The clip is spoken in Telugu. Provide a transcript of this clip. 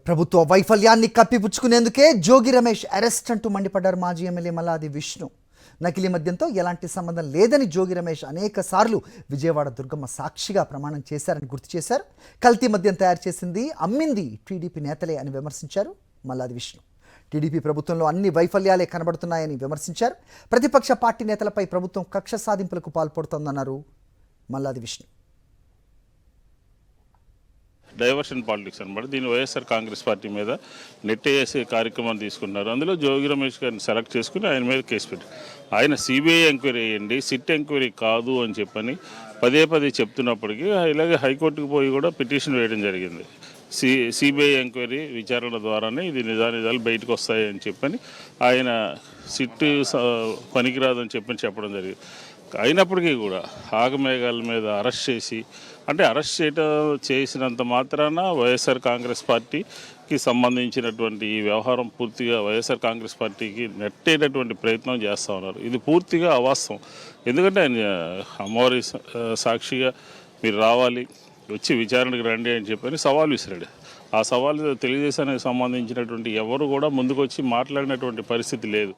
ప్రభుత్వ వైఫల్యాన్ని కప్పిపుచ్చుకునేందుకే జోగి రమేష్ అరెస్ట్ అంటూ మండిపడ్డారు మాజీ ఎమ్మెల్యే మల్లాది విష్ణు. నకిలీ మద్యంతో ఎలాంటి సంబంధం లేదని జోగి రమేష్ అనేక సార్లు విజయవాడ దుర్గమ్మ సాక్షిగా ప్రమాణం చేశారని గుర్తు చేశారు. కల్తీ మద్యం తయారు చేసింది, అమ్మింది టీడీపీ నేతలే అని విమర్శించారు మల్లాది విష్ణు. టీడీపీ ప్రభుత్వంలో అన్ని వైఫల్యాలే కనబడుతున్నాయని విమర్శించారు. ప్రతిపక్ష పార్టీ నేతలపై ప్రభుత్వం కక్ష సాధింపులకు పాల్పడుతోందన్నారు మల్లాది విష్ణు. డైవర్షన్ పాలిటిక్స్ అనమాట. దీన్ని వైఎస్ఆర్ కాంగ్రెస్ పార్టీ మీద నెట్టేసే కార్యక్రమాన్ని తీసుకున్నారు. అందులో జోగి రమేష్ గారిని సెలెక్ట్ చేసుకుని ఆయన మీద కేసు పెట్టారు. ఆయన సిబిఐ ఎంక్వైరీ వేయండి, సిట్ ఎంక్వైరీ కాదు అని చెప్పని పదే పదే చెప్తున్నప్పటికీ ఇలాగే హైకోర్టుకు పోయి కూడా పిటిషన్ వేయడం జరిగింది. సిబిఐ ఎంక్వైరీ విచారణ ద్వారానే ఇది నిజానిజాలు బయటకు వస్తాయి అని చెప్పని ఆయన సిట్ పనికిరాదని చెప్పడం జరిగింది. అయినప్పటికీ కూడా ఆగమేఘాల మీద అరెస్ట్ చేసి, అంటే అరెస్ట్ చేసినంత మాత్రాన వైఎస్ఆర్ కాంగ్రెస్ పార్టీకి సంబంధించినటువంటి ఈ వ్యవహారం పూర్తిగా వైఎస్ఆర్ కాంగ్రెస్ పార్టీకి నెట్టేటటువంటి ప్రయత్నం చేస్తూ ఉన్నారు. ఇది పూర్తిగా అవాస్తవం. ఎందుకంటే ఆయన అమ్మవారి సాక్షిగా మీరు రావాలి, వచ్చి విచారణకు రండి అని చెప్పని సవాల్ విసిరాడు. ఆ సవాలు తెలుగుదేశానికి సంబంధించినటువంటి ఎవరు కూడా ముందుకు వచ్చి మాట్లాడినటువంటి పరిస్థితి లేదు.